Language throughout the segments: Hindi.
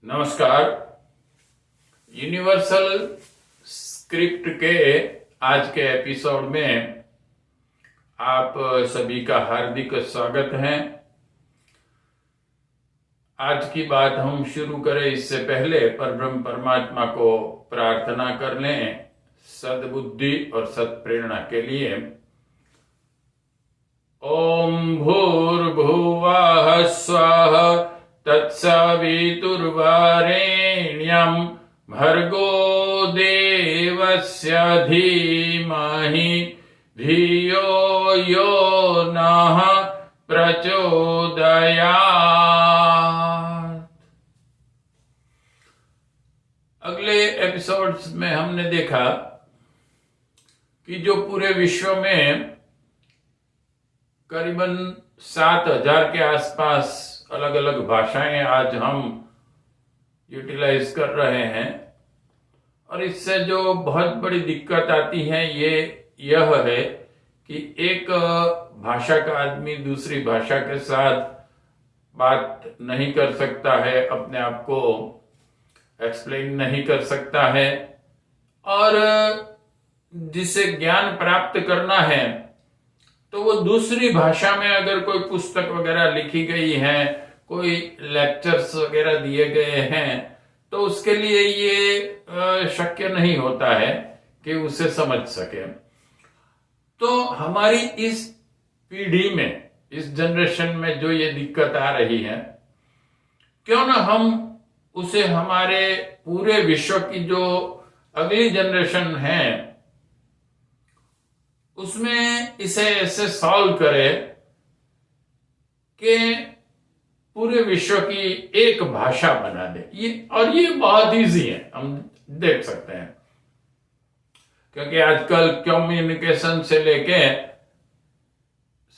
नमस्कार। यूनिवर्सल स्क्रिप्ट के आज के एपिसोड में आप सभी का हार्दिक स्वागत है। आज की बात हम शुरू करें इससे पहले परब्रह्म परमात्मा को प्रार्थना कर लें सद्बुद्धि और सत्प्रेरणा के लिए। ओम भूर्भुवः स्वः तत्सवितुर्वरेण्यं भर्गो देवस्य धीमहि धियो यो नः प्रचोदयात्। अगले एपिसोड्स में हमने देखा कि जो पूरे विश्व में करीबन 7,000 के आसपास अलग अलग भाषाएं आज हम यूटिलाइज कर रहे हैं, और इससे जो बहुत बड़ी दिक्कत आती है यह है कि एक भाषा का आदमी दूसरी भाषा के साथ बात नहीं कर सकता है, अपने आप को एक्सप्लेन नहीं कर सकता है, और जिसे ज्ञान प्राप्त करना है तो वो दूसरी भाषा में अगर कोई पुस्तक वगैरह लिखी गई है, कोई लेक्चर्स वगैरह दिए गए हैं, तो उसके लिए ये शक्य नहीं होता है कि उसे समझ सके। तो हमारी इस पीढ़ी में, इस जनरेशन में जो ये दिक्कत आ रही है, क्यों ना हम उसे हमारे पूरे विश्व की जो अगली जनरेशन है उसमें इसे ऐसे सॉल्व करे कि पूरे विश्व की एक भाषा बना दे। ये बहुत इजी है, हम देख सकते हैं, क्योंकि आजकल कम्युनिकेशन से लेके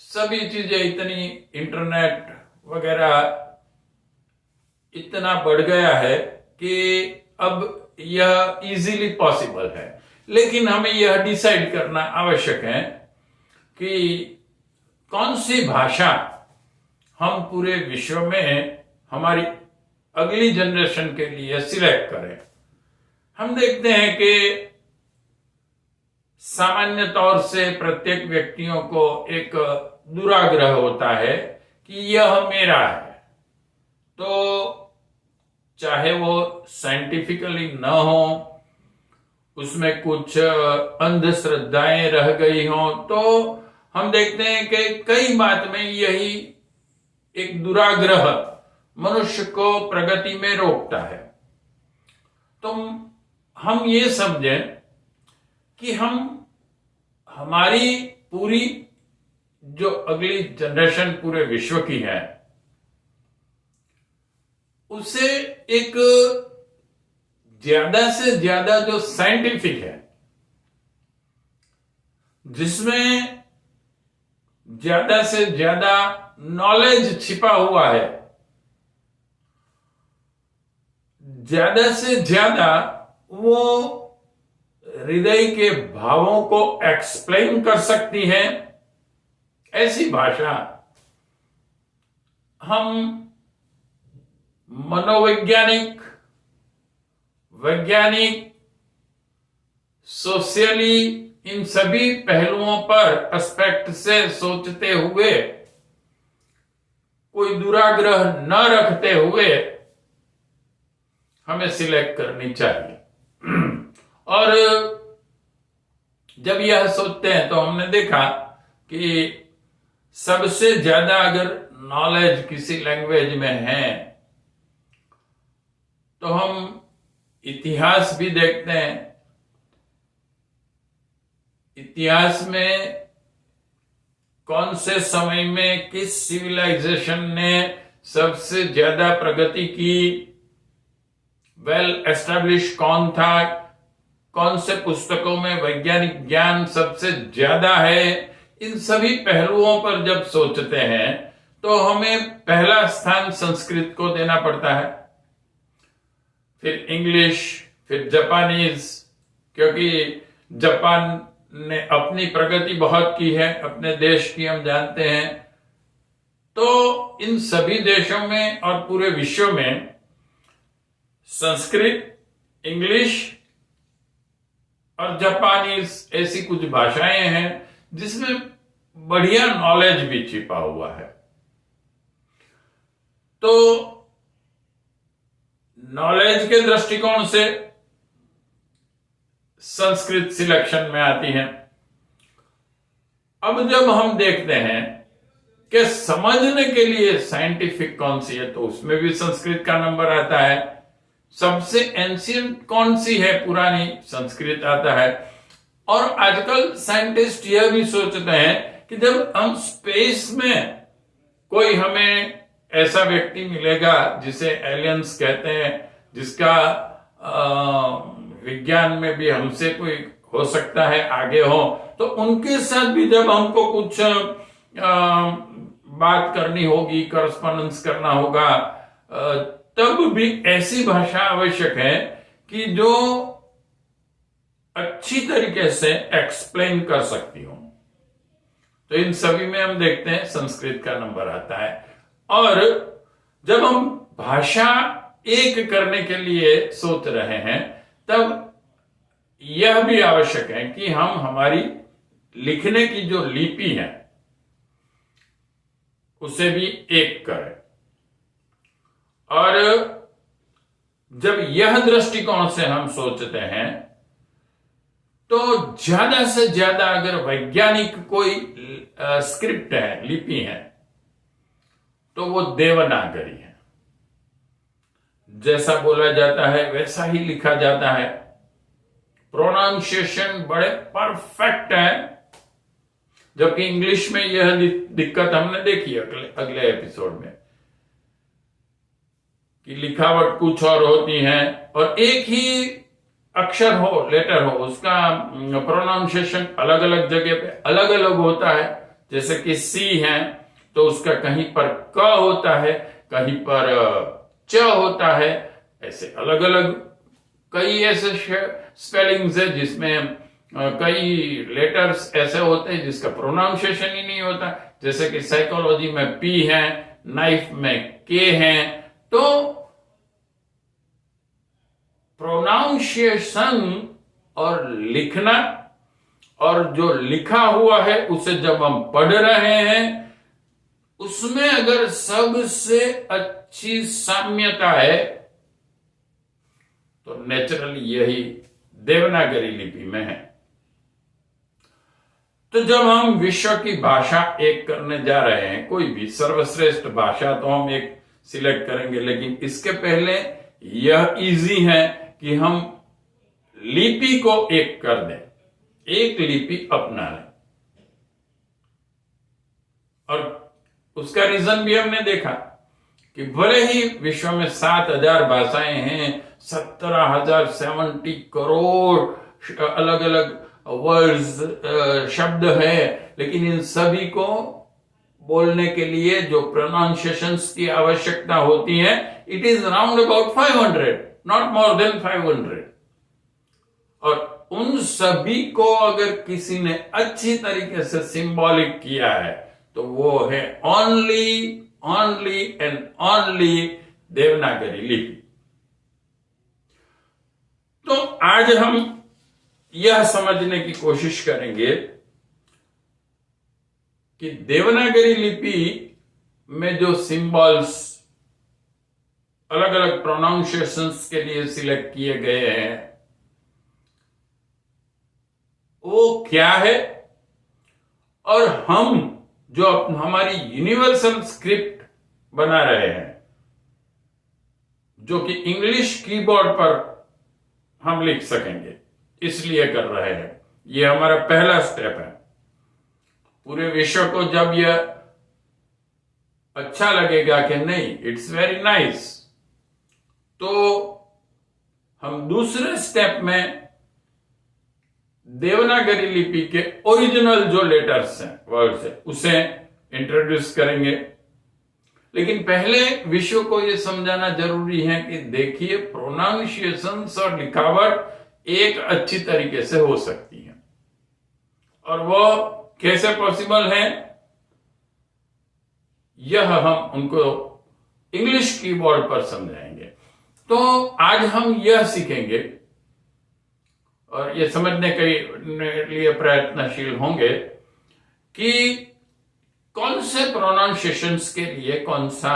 सभी चीजें इतनी, इंटरनेट वगैरह इतना बढ़ गया है कि अब यह इजीली पॉसिबल है। लेकिन हमें यह डिसाइड करना आवश्यक है कि कौन सी भाषा हम पूरे विश्व में हमारी अगली जनरेशन के लिए सिलेक्ट करें। हम देखते हैं कि सामान्य तौर से प्रत्येक व्यक्तियों को एक दुराग्रह होता है कि यह मेरा है, तो चाहे वो साइंटिफिकली न हो, उसमें कुछ अंधश्रद्धाएं रह गई हों, तो हम देखते हैं कि कई बात में यही एक दुराग्रह मनुष्य को प्रगति में रोकता है। तो हम ये समझें कि हम हमारी पूरी जो अगली जनरेशन पूरे विश्व की है उसे एक ज्यादा से ज्यादा जो साइंटिफिक है, जिसमें ज्यादा से ज्यादा नॉलेज छिपा हुआ है, ज्यादा से ज्यादा वो हृदय के भावों को एक्सप्लेन कर सकती है, ऐसी भाषा हम मनोवैज्ञानिक, वैज्ञानिक, सोशली, इन सभी पहलुओं पर एस्पेक्ट से सोचते हुए, कोई दुराग्रह न रखते हुए हमें सिलेक्ट करनी चाहिए। और जब यह सोचते हैं तो हमने देखा कि सबसे ज्यादा अगर नॉलेज किसी लैंग्वेज में है तो हम इतिहास भी देखते हैं। इतिहास में कौन से समय में किस सिविलाइजेशन ने सबसे ज्यादा प्रगति की, वेल एस्टैब्लिश कौन था, कौन से पुस्तकों में वैज्ञानिक ज्ञान सबसे ज्यादा है, इन सभी पहलुओं पर जब सोचते हैं तो हमें पहला स्थान संस्कृत को देना पड़ता है, फिर इंग्लिश, फिर जापानीज, क्योंकि जापान ने अपनी प्रगति बहुत की है, अपने देश की हम जानते हैं। तो इन सभी देशों में और पूरे विश्व में संस्कृत, इंग्लिश और जापानीज ऐसी कुछ भाषाएं हैं जिसमें बढ़िया नॉलेज भी छिपा हुआ है। तो नॉलेज के दृष्टिकोण से संस्कृत सिलेक्शन में आती है। अब जब हम देखते हैं कि समझने के लिए साइंटिफिक कौन सी है, तो उसमें भी संस्कृत का नंबर आता है। सबसे एंशियंट कौन सी है, पुरानी, संस्कृत आता है। और आजकल साइंटिस्ट यह भी सोचते हैं कि जब हम स्पेस में कोई हमें ऐसा व्यक्ति मिलेगा जिसे एलियंस कहते हैं, जिसका विज्ञान में भी हमसे कोई हो सकता है आगे हो, तो उनके साथ भी जब हमको कुछ बात करनी होगी, करस्पॉन्डेंस करना होगा, तब भी ऐसी भाषा आवश्यक है कि जो अच्छी तरीके से एक्सप्लेन कर सकती हो। तो इन सभी में हम देखते हैं संस्कृत का नंबर आता है। और जब हम भाषा एक करने के लिए सोच रहे हैं, तब यह भी आवश्यक है कि हम हमारी लिखने की जो लिपि है उसे भी एक करें। और जब यह दृष्टिकोण से हम सोचते हैं, तो ज्यादा से ज्यादा अगर वैज्ञानिक कोई स्क्रिप्ट है, लिपि है, तो वो देवनागरी है। जैसा बोला जाता है वैसा ही लिखा जाता है। प्रोनाउंसिएशन बड़े परफेक्ट है, जबकि इंग्लिश में यह दिक्कत हमने देखी अगले एपिसोड में कि लिखावट कुछ और होती है और एक ही अक्षर हो, लेटर हो, उसका प्रोनाउंसिएशन अलग अलग जगह पे अलग अलग होता है। जैसे कि सी है तो उसका कहीं पर क होता है, कहीं पर च होता है। ऐसे अलग अलग कई ऐसे स्पेलिंग्स है जिसमें कई लेटर्स ऐसे होते हैं जिसका प्रोनाउंसिएशन ही नहीं होता। जैसे कि साइकोलॉजी में पी है, नाइफ में के है। तो प्रोनाउंसिएशन और लिखना और जो लिखा हुआ है उसे जब हम पढ़ रहे हैं, उसमें अगर सबसे अच्छी साम्यता है तो नेचुरली यही देवनागरी लिपि में है। तो जब हम विश्व की भाषा एक करने जा रहे हैं, कोई भी सर्वश्रेष्ठ भाषा तो हम एक सिलेक्ट करेंगे, लेकिन इसके पहले यह इजी है कि हम लिपि को एक कर दें, एक लिपि अपना लें। और उसका रीजन भी हमने देखा कि भले ही विश्व में 7,000 भाषाएं हैं, 17,070 करोड़ अलग अलग वर्ड्स, शब्द है, लेकिन इन सभी को बोलने के लिए जो प्रोनाउंसिएशंस की आवश्यकता होती है, it is round about 500, not more than 500। और उन सभी को अगर किसी ने अच्छी तरीके से सिंबॉलिक किया है तो वो है ओनली एंड ओनली देवनागरी लिपि। तो आज हम यह समझने की कोशिश करेंगे कि देवनागरी लिपि में जो सिंबल्स अलग अलग प्रोनाउंसिएशंस के लिए सिलेक्ट किए गए हैं वो क्या है, और हम जो हमारी यूनिवर्सल स्क्रिप्ट बना रहे हैं जो कि इंग्लिश कीबोर्ड पर हम लिख सकेंगे, इसलिए कर रहे हैं। यह हमारा पहला स्टेप है। पूरे विश्व को जब यह अच्छा लगेगा कि नहीं, इट्स वेरी नाइस, तो हम दूसरे स्टेप में देवनागरी लिपि के ओरिजिनल जो लेटर्स हैं, वर्ड्स हैं, उसे इंट्रोड्यूस करेंगे। लेकिन पहले विश्व को यह समझाना जरूरी है कि देखिए, प्रोनाउंसिएशंस और लिखावट एक अच्छी तरीके से हो सकती है, और वो कैसे पॉसिबल है यह हम उनको इंग्लिश कीबोर्ड पर समझाएंगे। तो आज हम यह सीखेंगे और ये समझने के लिए प्रयत्नशील होंगे कि कौन से प्रोनाउंसिएशंस के लिए कौन सा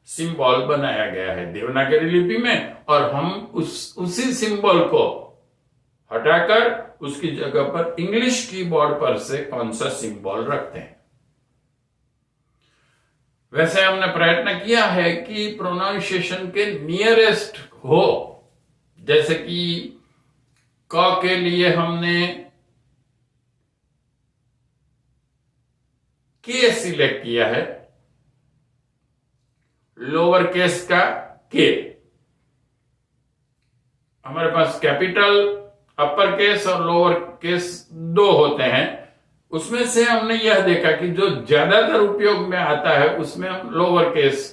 सिंबल बनाया गया है देवनागरी लिपि में, और हम उसी सिंबल को हटाकर उसकी जगह पर इंग्लिश कीबोर्ड पर से कौन सा सिंबल रखते हैं। वैसे हमने प्रयत्न किया है कि प्रोनाउंसिएशन के नियरेस्ट हो, जैसे कि क के लिए हमने के सिलेक्ट किया है, लोअर केस का के। हमारे पास कैपिटल, अपर केस और लोअर केस दो होते हैं। उसमें से हमने यह देखा कि जो ज्यादातर उपयोग में आता है उसमें हम लोअर केस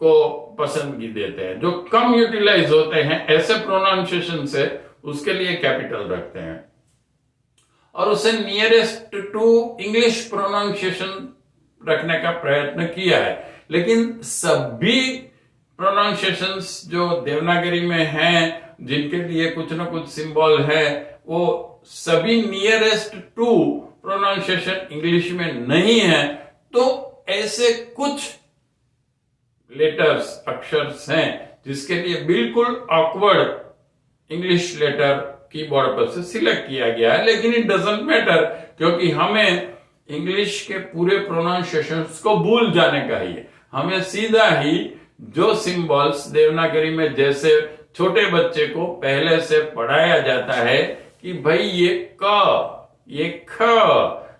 को पसंदगी देते हैं। जो कम यूटिलाइज होते हैं ऐसे प्रोनाउंसिएशन से उसके लिए कैपिटल रखते हैं, और उसे नियरेस्ट टू इंग्लिश प्रोनाउंसिएशन रखने का प्रयत्न किया है। लेकिन सभी प्रोनाउंसिएशंस जो देवनागरी में हैं, जिनके लिए कुछ ना कुछ सिंबल है, वो सभी नियरेस्ट टू प्रोनाउंसिएशन इंग्लिश में नहीं है। तो ऐसे कुछ लेटर्स, अक्षर्स हैं जिसके लिए बिल्कुल ऑकवर्ड इंग्लिश लेटर कीबोर्ड पर से सिलेक्ट किया गया है, लेकिन इट डजंट मैटर, क्योंकि हमें इंग्लिश के पूरे प्रोनाउंसिएशंस को भूल जाने का ही है। हमें सीधा ही जो सिंबल्स देवनागरी में, जैसे छोटे बच्चे को पहले से पढ़ाया जाता है कि भाई ये क, ये ख,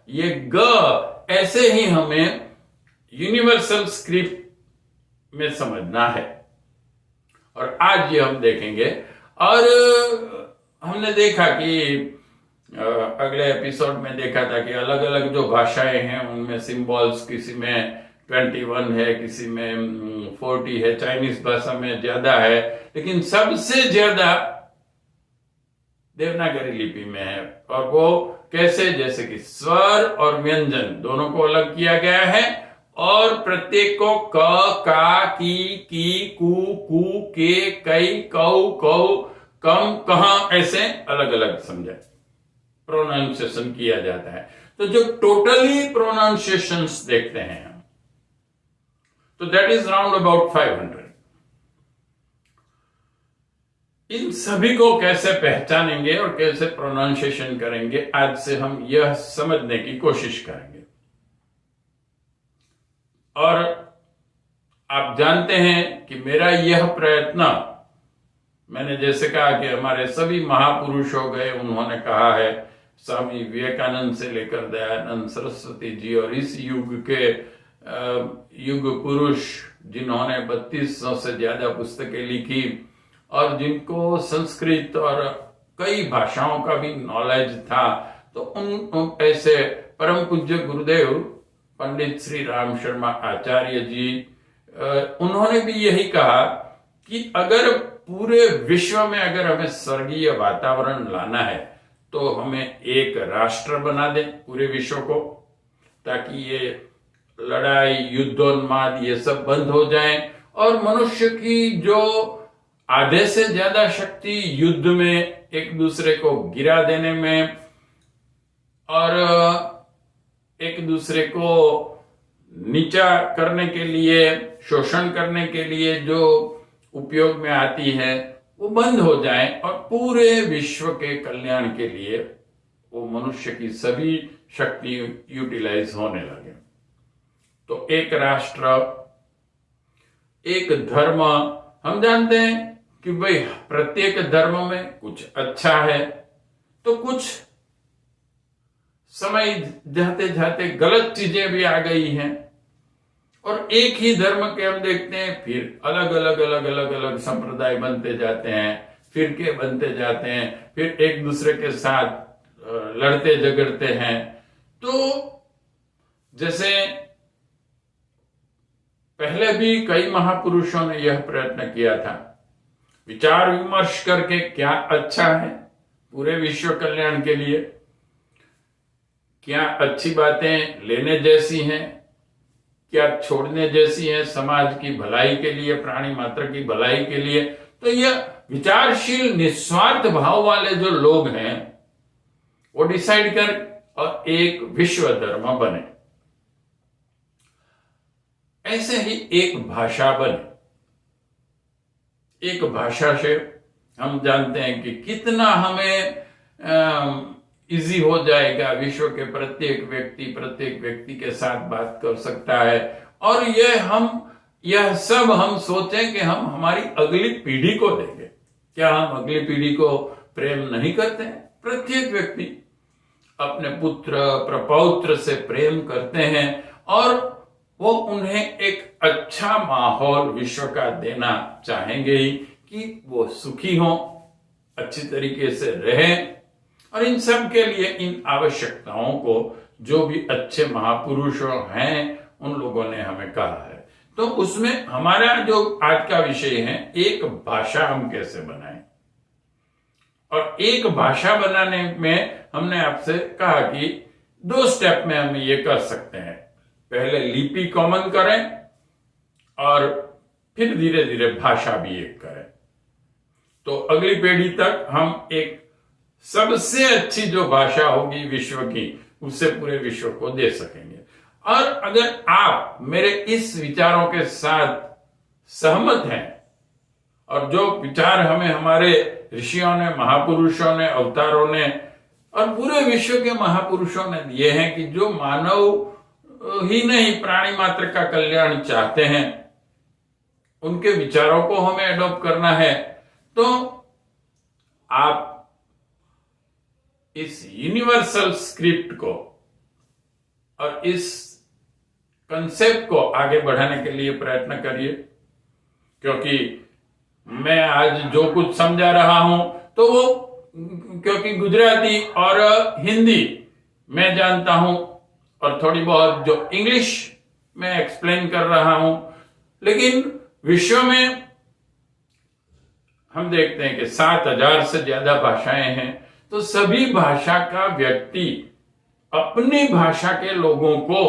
ये ग, ऐसे ही हमें यूनिवर्सल स्क्रिप्ट में समझना है। और आज ये हम देखेंगे। और हमने देखा कि अगले एपिसोड में देखा था कि अलग अलग जो भाषाएं हैं उनमें सिंबल्स, किसी में 21 है, किसी में 40 है, चाइनीज भाषा में ज्यादा है, लेकिन सबसे ज्यादा देवनागरी लिपि में है। और वो कैसे, जैसे कि स्वर और व्यंजन दोनों को अलग किया गया है, और प्रत्येक को क, का, की, कु, के, कई, कौ, कौ, कम, कहां, ऐसे अलग अलग समझा प्रोनाउंसिएशन किया जाता है। तो जो टोटली प्रोनाउंसिएशंस देखते हैं हम, तो दैट इज राउंड अबाउट 500। इन सभी को कैसे पहचानेंगे और कैसे प्रोनाउंसिएशन करेंगे, आज से हम यह समझने की कोशिश करेंगे। और आप जानते हैं कि मेरा यह प्रयत्न, मैंने जैसे कहा कि हमारे सभी महापुरुष हो गए, उन्होंने कहा है, स्वामी विवेकानंद से लेकर दयानंद सरस्वती जी, और इस युग के युग पुरुष जिन्होंने 3200 से ज्यादा पुस्तकें लिखी और जिनको संस्कृत और कई भाषाओं का भी नॉलेज था, तो उन ऐसे परम पूज्य गुरुदेव पंडित श्री राम शर्मा आचार्य जी, उन्होंने भी यही कहा कि अगर पूरे विश्व में अगर हमें स्वर्गीय वातावरण लाना है तो हमें एक राष्ट्र बना दें पूरे विश्व को, ताकि ये लड़ाई, युद्धोन्माद, ये सब बंद हो जाए, और मनुष्य की जो आधे से ज्यादा शक्ति युद्ध में, एक दूसरे को गिरा देने में और एक दूसरे को नीचा करने के लिए, शोषण करने के लिए जो उपयोग में आती है, वो बंद हो जाए, और पूरे विश्व के कल्याण के लिए वो मनुष्य की सभी शक्ति यूटिलाइज होने लगे। तो एक राष्ट्र, एक धर्म, हम जानते हैं कि भाई प्रत्येक धर्म में कुछ अच्छा है, तो कुछ समय जाते जाते गलत चीजें भी आ गई हैं, और एक ही धर्म के हम देखते हैं फिर अलग अलग संप्रदाय बनते जाते हैं, फिरके बनते जाते हैं, फिर एक दूसरे के साथ लड़ते झगड़ते हैं। तो जैसे पहले भी कई महापुरुषों ने यह प्रयत्न किया था, विचार विमर्श करके क्या अच्छा है पूरे विश्व कल्याण के लिए, क्या अच्छी बातें लेने जैसी हैं, क्या छोड़ने जैसी हैं समाज की भलाई के लिए, प्राणी मात्र की भलाई के लिए। तो यह विचारशील निस्वार्थ भाव वाले जो लोग हैं वो डिसाइड कर और एक विश्व धर्म बने। ऐसे ही एक भाषा बने। एक भाषा से हम जानते हैं कि कितना हमें इजी हो जाएगा, विश्व के प्रत्येक व्यक्ति के साथ बात कर सकता है। और यह सब हम सोचें कि हम हमारी अगली पीढ़ी को देंगे। क्या हम अगली पीढ़ी को प्रेम नहीं करते हैं? प्रत्येक व्यक्ति अपने पुत्र प्रपौत्र से प्रेम करते हैं और वो उन्हें एक अच्छा माहौल विश्व का देना चाहेंगे ही कि वो सुखी हों, अच्छी तरीके से रहें। और इन सब के लिए इन आवश्यकताओं को जो भी अच्छे महापुरुष हैं उन लोगों ने हमें कहा है। तो उसमें हमारा जो आज का विषय है, एक भाषा हम कैसे बनाएं। और एक भाषा बनाने में हमने आपसे कहा कि 2 स्टेप में हम ये कर सकते हैं। पहले लिपि कॉमन करें और फिर धीरे धीरे भाषा भी एक करें। तो अगली पीढ़ी तक हम एक सबसे अच्छी जो भाषा होगी विश्व की, उससे पूरे विश्व को दे सकेंगे। और अगर आप मेरे इस विचारों के साथ सहमत हैं और जो विचार हमें हमारे ऋषियों ने, महापुरुषों ने, अवतारों ने और पूरे विश्व के महापुरुषों ने दिए हैं कि जो मानव ही नहीं प्राणी मात्र का कल्याण चाहते हैं, उनके विचारों को हमें एडॉप्ट करना है, तो आप इस यूनिवर्सल स्क्रिप्ट को और इस कंसेप्ट को आगे बढ़ाने के लिए प्रयत्न करिए। क्योंकि मैं आज जो कुछ समझा रहा हूं तो वो क्योंकि गुजराती और हिंदी मैं जानता हूं और थोड़ी बहुत जो इंग्लिश में एक्सप्लेन कर रहा हूं, लेकिन विश्व में हम देखते हैं कि 7,000 से ज्यादा भाषाएं हैं। तो सभी भाषा का व्यक्ति अपनी भाषा के लोगों को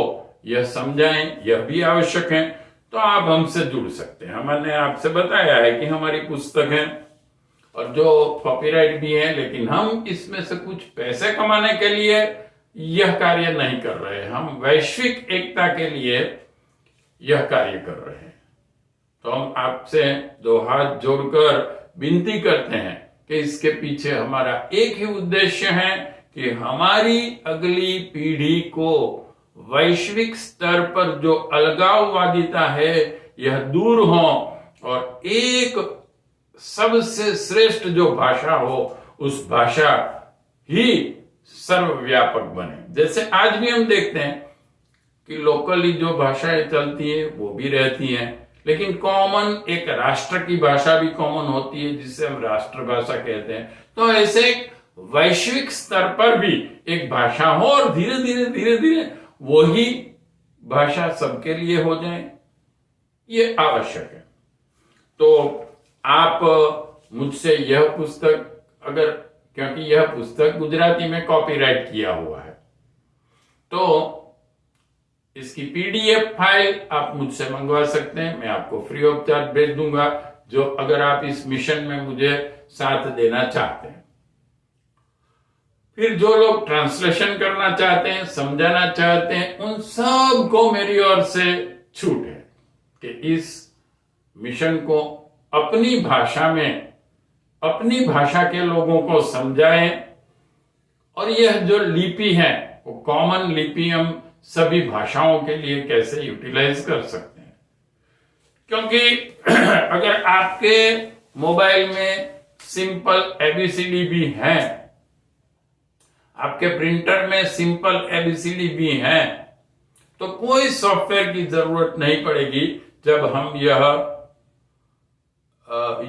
यह समझाएं, यह भी आवश्यक है। तो आप हमसे जुड़ सकते हैं। हमने आपसे बताया है कि हमारी पुस्तक है और जो कॉपीराइट भी है, लेकिन हम इसमें से कुछ पैसे कमाने के लिए यह कार्य नहीं कर रहे। हम वैश्विक एकता के लिए यह कार्य कर रहे हैं। तो हम आपसे 2 हाथ जोड़कर विनती करते हैं कि इसके पीछे हमारा एक ही उद्देश्य है कि हमारी अगली पीढ़ी को वैश्विक स्तर पर जो अलगाववादिता है यह दूर हो और एक सबसे श्रेष्ठ जो भाषा हो उस भाषा ही सर्वव्यापक बने। जैसे आज भी हम देखते हैं कि लोकली जो भाषाएं चलती है वो भी रहती हैं, लेकिन कॉमन एक राष्ट्र की भाषा भी कॉमन होती है जिसे हम राष्ट्रभाषा कहते हैं। तो ऐसे वैश्विक स्तर पर भी एक भाषा हो और धीरे धीरे वही भाषा सबके लिए हो जाए, ये आवश्यक है। तो आप मुझसे यह पुस्तक अगर, क्योंकि यह पुस्तक गुजराती में कॉपीराइट किया हुआ है, तो इसकी पीडीएफ फाइल आप मुझसे मंगवा सकते हैं। मैं आपको फ्री ऑफ चार्ज भेज दूंगा, जो अगर आप इस मिशन में मुझे साथ देना चाहते हैं। फिर जो लोग ट्रांसलेशन करना चाहते हैं, समझाना चाहते हैं, उन सब को मेरी ओर से छूट है कि इस मिशन को अपनी भाषा में, अपनी भाषा के लोगों को समझाएं। और यह जो लिपि है वो कॉमन लिपि हम सभी भाषाओं के लिए कैसे यूटिलाइज कर सकते हैं। क्योंकि अगर आपके मोबाइल में सिंपल एबीसीडी भी है, आपके प्रिंटर में सिंपल एबीसीडी भी है, तो कोई सॉफ्टवेयर की जरूरत नहीं पड़ेगी जब हम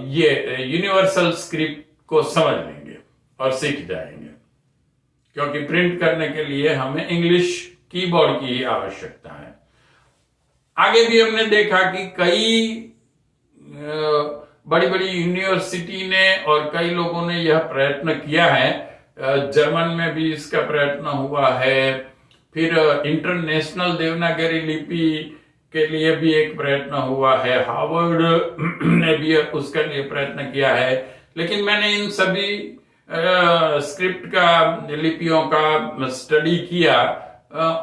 ये यूनिवर्सल स्क्रिप्ट को समझ लेंगे और सीख जाएंगे। क्योंकि प्रिंट करने के लिए हमें इंग्लिश कीबोर्ड की ही आवश्यकता है। आगे भी हमने देखा कि कई बड़ी बड़ी यूनिवर्सिटी ने और कई लोगों ने यह प्रयत्न किया है। जर्मन में भी इसका प्रयत्न हुआ है। फिर इंटरनेशनल देवनागरी लिपि के लिए भी एक प्रयत्न हुआ है, हार्वर्ड ने भी उसके लिए प्रयत्न किया है। लेकिन मैंने इन सभी स्क्रिप्ट का, लिपियों का स्टडी किया।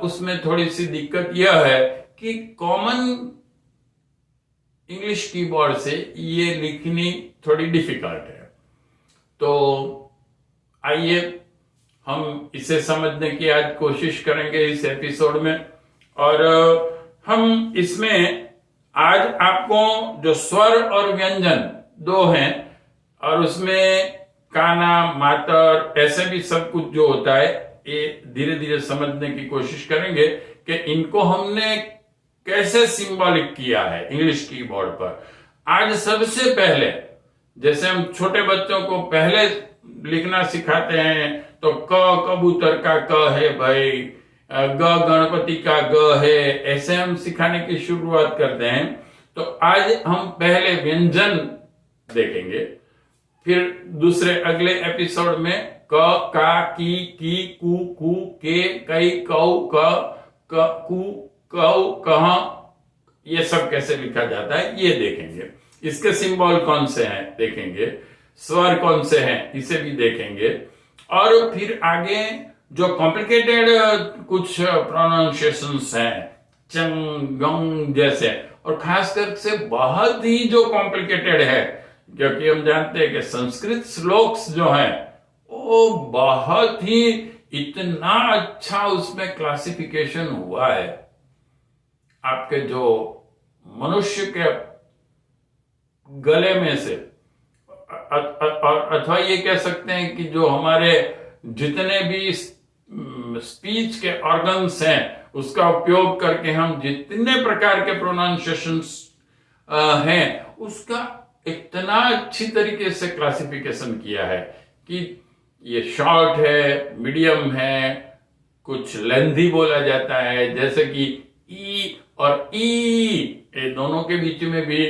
उसमें थोड़ी सी दिक्कत यह है कि कॉमन इंग्लिश कीबोर्ड से ये लिखनी थोड़ी डिफिकल्ट है। तो आइए हम इसे समझने की आज कोशिश करेंगे इस एपिसोड में। और हम इसमें आज आपको जो स्वर और व्यंजन दो हैं, और उसमें काना, मातर, ऐसे भी सब कुछ जो होता है, ये धीरे धीरे समझने की कोशिश करेंगे कि इनको हमने कैसे सिंबॉलिक किया है इंग्लिश कीबोर्ड पर। आज सबसे पहले, जैसे हम छोटे बच्चों को पहले लिखना सिखाते हैं तो क कबूतर का क है भाई, ग गणपति का ग है, ऐसे हम सिखाने की शुरुआत करते हैं। तो आज हम पहले व्यंजन देखेंगे, फिर दूसरे अगले एपिसोड में क, का, की, कु, कू, के, कई, कौ, क, कु, कौ, कह, ये सब कैसे लिखा जाता है ये देखेंगे। इसके सिंबल कौन से हैं देखेंगे, स्वर कौन से हैं इसे भी देखेंगे। और फिर आगे जो कॉम्प्लिकेटेड कुछ प्रोनाउंसिएशंस हैं, चंग, गंग जैसे, और खासकर से बहुत ही जो कॉम्प्लिकेटेड है, क्योंकि हम जानते हैं कि संस्कृत श्लोक्स जो हैं वो बहुत ही इतना अच्छा उसमें क्लासिफिकेशन हुआ है। आपके जो मनुष्य के गले में से, अथवा ये कह सकते हैं कि जो हमारे जितने भी स्पीच के ऑर्गन्स हैं, उसका उपयोग करके हम जितने प्रकार के प्रोनाउंसिएशंस हैं, उसका इतना अच्छी तरीके से क्लासिफिकेशन किया है कि ये शॉर्ट है, मीडियम है, कुछ लेंथी बोला जाता है, जैसे कि ई और ई, ये दोनों के बीच में भी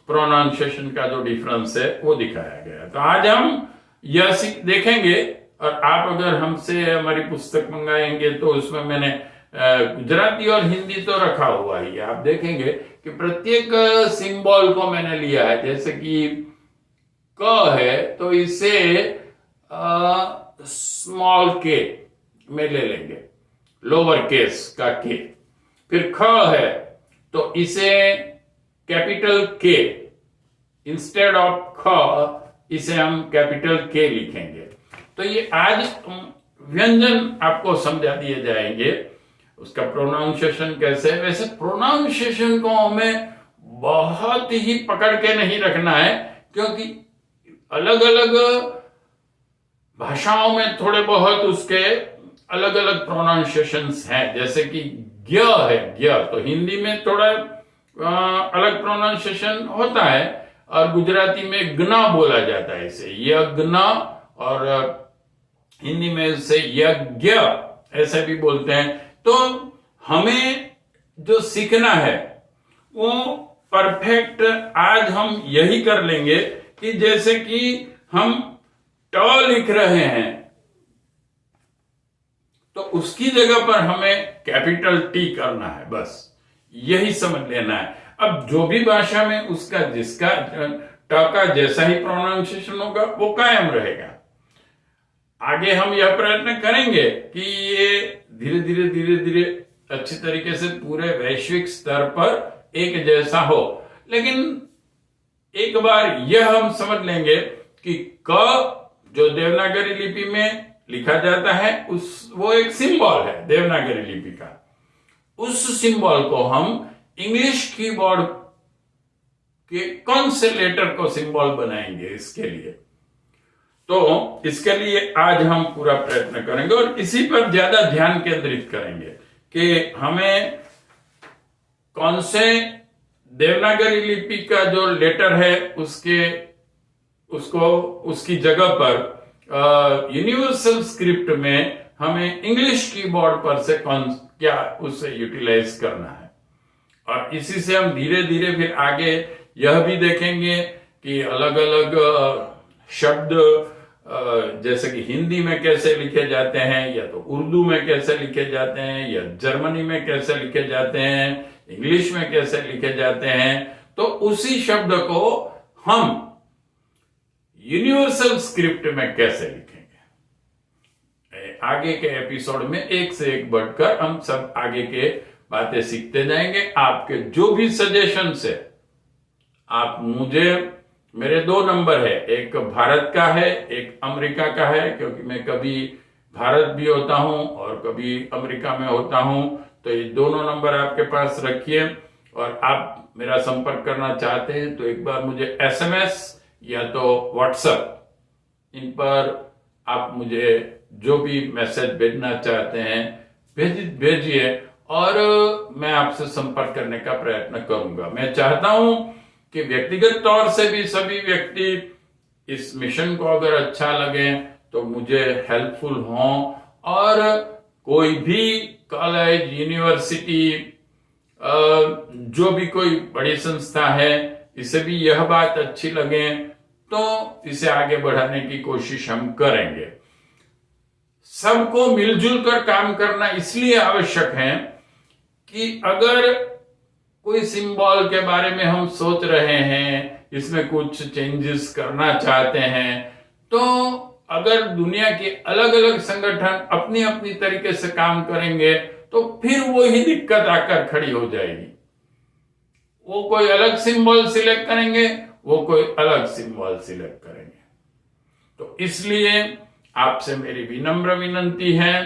प्रोनाउंसिएशन का जो डिफरेंस है वो दिखाया गया। तो आज हम यह देखेंगे। और आप अगर हमसे हमारी पुस्तक मंगाएंगे तो उसमें मैंने गुजराती और हिंदी तो रखा हुआ ही है। आप देखेंगे कि प्रत्येक सिंबल को मैंने लिया है। जैसे कि क है तो इसे स्मॉल के में ले लेंगे, लोअर केस का के। फिर ख है तो इसे कैपिटल के, इंस्टेड ऑफ ख इसे हम कैपिटल के लिखेंगे। तो ये आज व्यंजन आपको समझा दिए जाएंगे, उसका प्रोनाउंसिएशन कैसे है। वैसे प्रोनाउंसिएशन को हमें बहुत ही पकड़ के नहीं रखना है, क्योंकि अलग अलग भाषाओं में थोड़े बहुत उसके अलग अलग प्रोनाउंसिएशंस हैं। जैसे कि ज्ञ है, ज्ञ तो हिंदी में थोड़ा अलग प्रोनाउंसिएशन होता है, और गुजराती में गना बोला जाता है इसे यज्ञ, और हिंदी में इसे यज्ञ ऐसे भी बोलते हैं। तो हमें जो सीखना है वो परफेक्ट आज हम यही कर लेंगे कि जैसे कि हम ट लिख रहे हैं तो उसकी जगह पर हमें कैपिटल टी करना है, बस यही समझ लेना है। अब जो भी भाषा में उसका जिसका ट का जैसा ही प्रोनाउंसिएशन होगा वो कायम रहेगा। आगे हम यह प्रयत्न करेंगे कि ये धीरे धीरे धीरे धीरे अच्छी तरीके से पूरे वैश्विक स्तर पर एक जैसा हो। लेकिन एक बार यह हम समझ लेंगे कि क जो देवनागरी लिपि में लिखा जाता है वो एक सिंबल है देवनागरी लिपि का। उस सिंबल को हम इंग्लिश कीबोर्ड के कौन से लेटर को सिंबल बनाएंगे इसके लिए। तो इसके लिए आज हम पूरा प्रयत्न करेंगे और इसी पर ज्यादा ध्यान केंद्रित करेंगे कि हमें कौन से देवनागरी लिपि का जो लेटर है उसकी जगह पर यूनिवर्सल स्क्रिप्ट में हमें इंग्लिश कीबोर्ड पर से क्या उसे यूटिलाइज करना है। और इसी से हम धीरे धीरे फिर आगे यह भी देखेंगे कि अलग अलग शब्द जैसे कि हिंदी में कैसे लिखे जाते हैं, या तो उर्दू में कैसे लिखे जाते हैं, या जर्मनी में कैसे लिखे जाते हैं, इंग्लिश में कैसे लिखे जाते हैं, तो उसी शब्द को हम यूनिवर्सल स्क्रिप्ट में कैसे लिखेंगे। आगे के एपिसोड में एक से एक बढ़कर हम सब आगे के बातें सीखते जाएंगे। आपके जो भी सजेशंस है, आप मुझे, मेरे 2 नंबर है, एक भारत का है, एक अमेरिका का है, क्योंकि मैं कभी भारत भी होता हूं और कभी अमेरिका में होता हूं, तो ये दोनों नंबर आपके पास रखिए। और आप मेरा संपर्क करना चाहते हैं तो एक बार मुझे एसएमएस या तो व्हाट्सएप, इन पर आप मुझे जो भी मैसेज भेजना चाहते हैं भेजिए, और मैं आपसे संपर्क करने का प्रयत्न करूंगा। मैं चाहता हूं कि व्यक्तिगत तौर से भी सभी व्यक्ति इस मिशन को अगर अच्छा लगे तो मुझे हेल्पफुल हों, और कोई भी कॉलेज, यूनिवर्सिटी, जो भी कोई बड़ी संस्था है, इसे भी यह बात अच्छी लगे तो इसे आगे बढ़ाने की कोशिश हम करेंगे। सबको मिलजुल कर काम करना इसलिए आवश्यक है कि अगर कोई सिंबल के बारे में हम सोच रहे हैं, इसमें कुछ चेंजेस करना चाहते हैं, तो अगर दुनिया के अलग अलग संगठन अपनी अपनी तरीके से काम करेंगे तो फिर वो ही दिक्कत आकर खड़ी हो जाएगी। वो कोई अलग सिंबल सिलेक्ट करेंगे, वो कोई अलग सिंबल सिलेक्ट करेंगे। तो इसलिए आपसे मेरी विनम्र विनंती है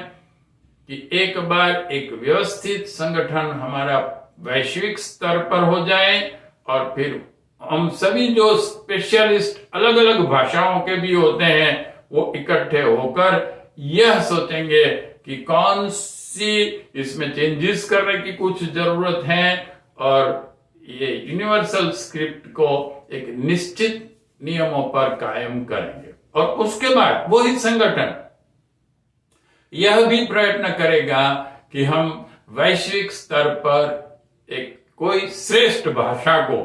कि एक बार एक व्यवस्थित संगठन हमारा वैश्विक स्तर पर हो जाए, और फिर हम सभी जो स्पेशलिस्ट अलग अलग भाषाओं के भी होते हैं वो इकट्ठे होकर यह सोचेंगे कि कौन सी इसमें चेंजेस करने की कुछ जरूरत है, और ये यूनिवर्सल स्क्रिप्ट को एक निश्चित नियमों पर कायम करेंगे। और उसके बाद वही संगठन यह भी प्रयत्न करेगा कि हम वैश्विक स्तर पर एक कोई श्रेष्ठ भाषा को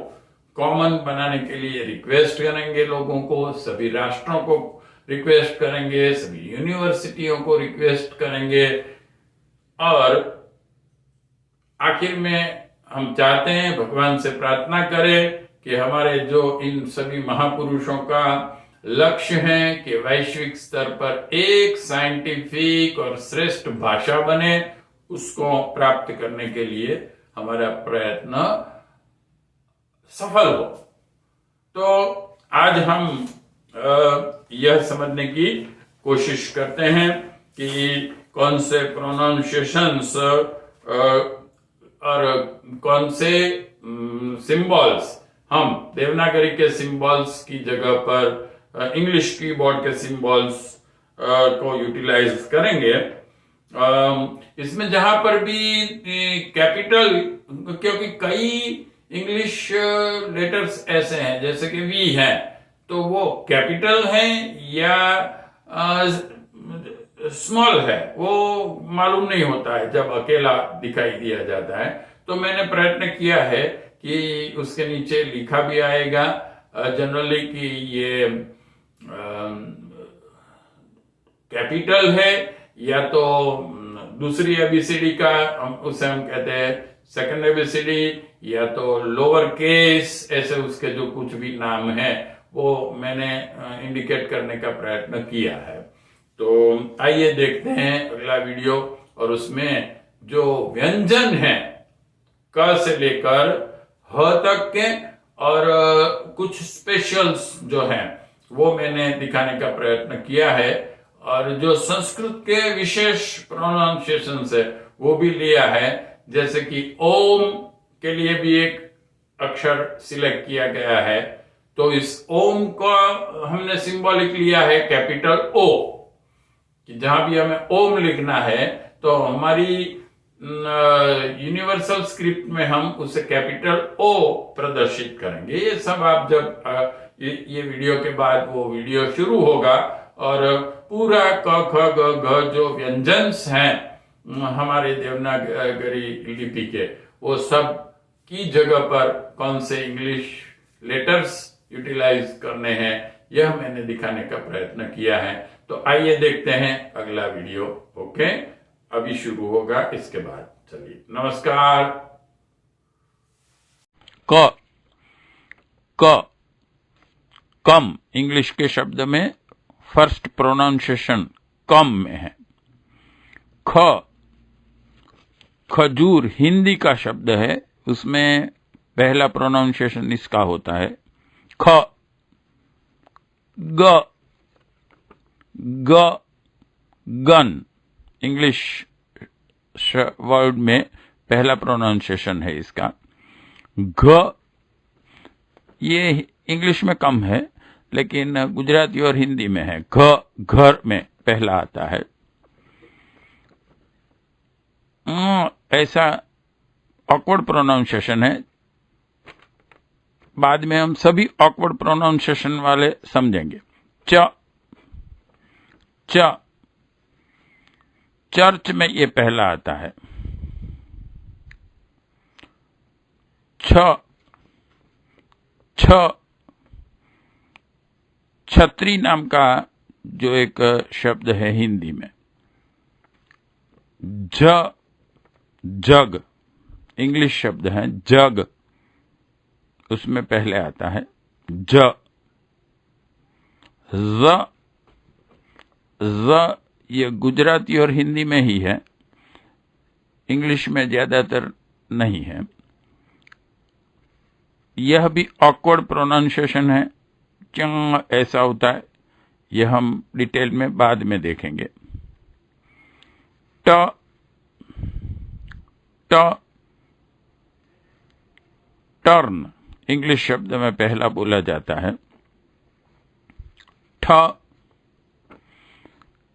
कॉमन बनाने के लिए रिक्वेस्ट करेंगे लोगों को, सभी राष्ट्रों को रिक्वेस्ट करेंगे, सभी यूनिवर्सिटियों को रिक्वेस्ट करेंगे। और आखिर में हम चाहते हैं, भगवान से प्रार्थना करें कि हमारे जो इन सभी महापुरुषों का लक्ष्य है कि वैश्विक स्तर पर एक साइंटिफिक और श्रेष्ठ भाषा बने, उसको प्राप्त करने के लिए हमारा प्रयत्न सफल हो। तो आज हम यह समझने की कोशिश करते हैं कि कौन से प्रोनाउंसिएशंस और कौन से सिंबल्स हम देवनागरी के सिंबल्स की जगह पर इंग्लिश कीबोर्ड के सिंबल्स को यूटिलाइज करेंगे। इसमें जहां पर भी कैपिटल, क्योंकि कई इंग्लिश लेटर्स ऐसे हैं जैसे कि वी है तो वो कैपिटल है या स्मॉल है, वो मालूम नहीं होता है जब अकेला दिखाई दिया जाता है। तो मैंने प्रयत्न किया है कि उसके नीचे लिखा भी आएगा जनरली कि ये कैपिटल है, या तो दूसरी एबीसीडी का उसे हम कहते हैं सेकंड एबीसीडी, या तो लोअर केस, ऐसे उसके जो कुछ भी नाम है वो मैंने इंडिकेट करने का प्रयत्न किया है। तो आइए देखते हैं अगला वीडियो, और उसमें जो व्यंजन है क से लेकर ह तक के और कुछ स्पेशल्स जो हैं वो मैंने दिखाने का प्रयत्न किया है, और जो संस्कृत के विशेष प्रोनाउंसिएशन है वो भी लिया है। जैसे कि ओम के लिए भी एक अक्षर सिलेक्ट किया गया है, तो इस ओम का हमने सिंबॉलिक लिया है कैपिटल ओ, कि जहां भी हमें ओम लिखना है तो हमारी यूनिवर्सल स्क्रिप्ट में हम उसे कैपिटल ओ प्रदर्शित करेंगे। ये सब आप जब ये वीडियो के बाद वो वीडियो शुरू होगा और पूरा क ख ग घ जो व्यंजन्स हैं हमारे देवनागरी लिपि के, वो सब की जगह पर कौन से इंग्लिश लेटर्स यूटिलाइज करने हैं यह मैंने दिखाने का प्रयत्न किया है। तो आइए देखते हैं अगला वीडियो। ओके, अभी शुरू होगा, इसके बाद चलिए। नमस्कार। क क कम इंग्लिश के शब्द में फर्स्ट प्रोनाउंसिएशन कम में है। ख खजूर हिंदी का शब्द है, उसमें पहला प्रोनाउंसिएशन इसका होता है ख। ग ग गन इंग्लिश वर्ड में पहला प्रोनाउंसिएशन है इसका। घ ये इंग्लिश में कम है, लेकिन गुजराती और हिंदी में है। घ घर में पहला आता है। ऐसा ऑकवर्ड प्रोनाउंसिएशन है, बाद में हम सभी ऑकवर्ड प्रोनाउंसिएशन वाले समझेंगे। च च चर्च में ये पहला आता है। छ छ छतरी नाम का जो एक शब्द है हिंदी में। ज जग इंग्लिश शब्द है जग, उसमें पहले आता है ज। ज ये गुजराती और हिंदी में ही है, इंग्लिश में ज्यादातर नहीं है। यह भी ऑकवर्ड प्रोनाउंसिएशन है, क्यों ऐसा होता है यह हम डिटेल में बाद में देखेंगे। ट ट टर्न इंग्लिश शब्द में पहला बोला जाता है। ठ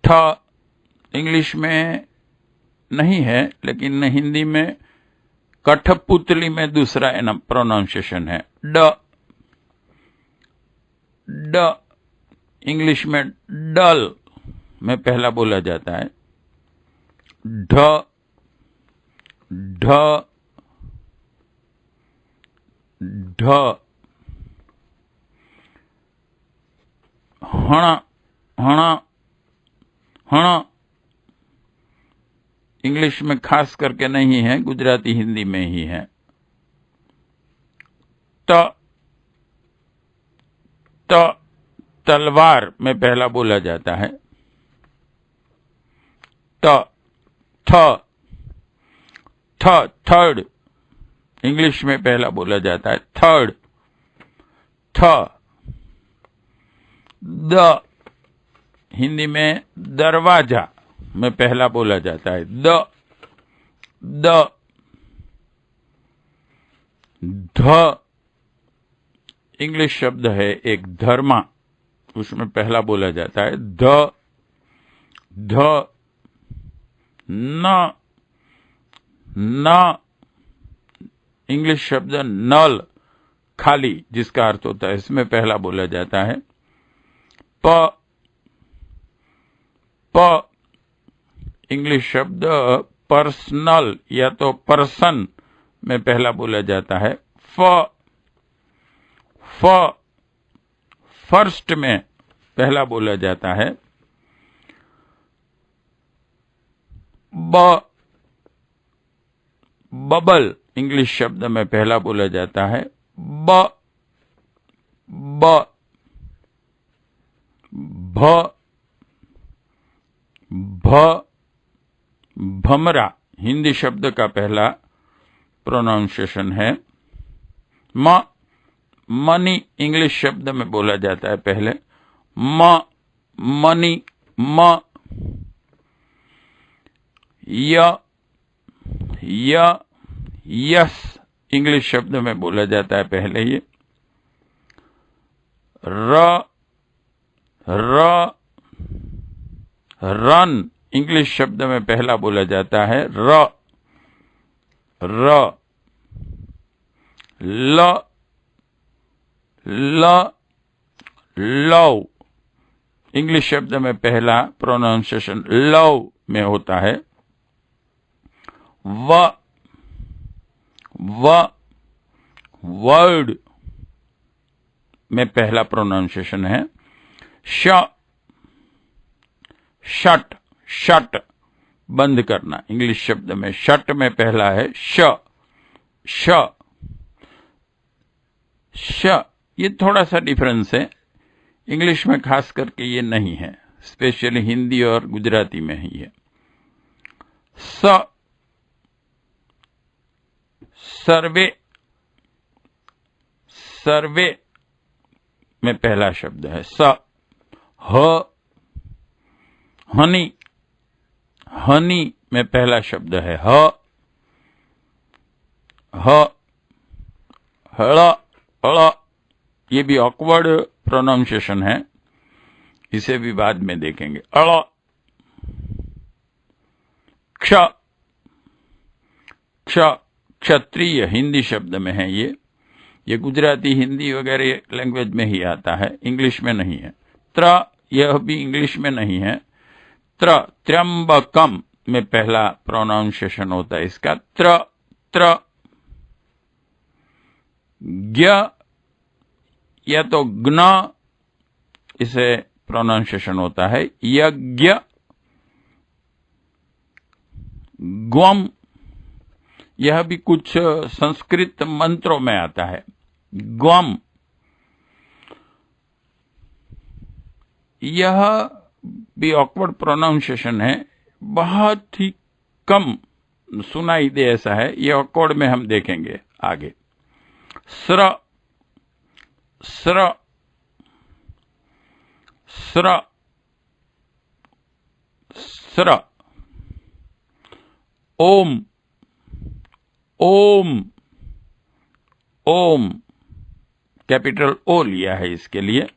ठ इंग्लिश में नहीं है, लेकिन हिंदी में कठपुतली में दूसरा प्रोनाउंसिएशन है। ड ड इंग्लिश में डल में पहला बोला जाता है। ढ ढ ढ हण हण हण इंग्लिश में खास करके नहीं है, गुजराती हिंदी में ही है। त त तलवार में पहला बोला जाता है। ट थ थ थर्ड इंग्लिश में पहला बोला जाता है। थर्ड थ द हिंदी में दरवाजा में पहला बोला जाता है। द ध इंग्लिश शब्द है एक धर्मा, उसमें पहला बोला जाता है। ध न इंग्लिश शब्द नल खाली जिसका अर्थ होता है, इसमें पहला बोला जाता है। प इंग्लिश शब्द पर्सनल या तो पर्सन में पहला बोला जाता है। फर्स्ट में पहला बोला जाता है। बबल इंग्लिश शब्द में पहला बोला जाता है। भमरा हिंदी शब्द का पहला प्रोनाउंसिएशन है। मनी इंग्लिश शब्द में बोला जाता है पहले। मनी यस इंग्लिश शब्द में बोला जाता है पहले ही। रन इंग्लिश शब्द में पहला बोला जाता है। लव इंग्लिश शब्द में पहला प्रोनाउंसिएशन लव में होता है। वर्ड में पहला प्रोनाउंसिएशन है। श, शट, शट बंद करना। इंग्लिश शब्द में शट में पहला है श, श, श। ये थोड़ा सा डिफरेंस है, इंग्लिश में खास करके ये नहीं है, स्पेशली हिंदी और गुजराती में ही है। स, सर्वे, सर्वे में पहला शब्द है स। ह, हनी, हनी में पहला शब्द है ह। ह, हड़, अड़, ये भी ऑकवर्ड प्रोनाउंसिएशन है, इसे भी बाद में देखेंगे। अड़, क्ष, क्ष, क्षत्रिय हिंदी शब्द में है ये गुजराती, हिंदी वगैरह लैंग्वेज में ही आता है, इंग्लिश में नहीं है। त्र, यह भी इंग्लिश में नहीं है। त्र, त्र्यंबकम में पहला प्रोनाउंसिएशन होता है इसका, त्र, त्र। ज्ञ या तो ग्न, इसे प्रोनाउंसिएशन होता है यज्ञ। ग्वम, यह भी कुछ संस्कृत मंत्रों में आता है, ग्वम। यह भी ऑकवर्ड प्रोनाउंसिएशन है, बहुत ही कम सुनाई दे ऐसा है, यह ऑकवर्ड में हम देखेंगे आगे। स्र, स्र, स्र, स्र। ओम, ओम, ओम, कैपिटल ओ लिया है इसके लिए।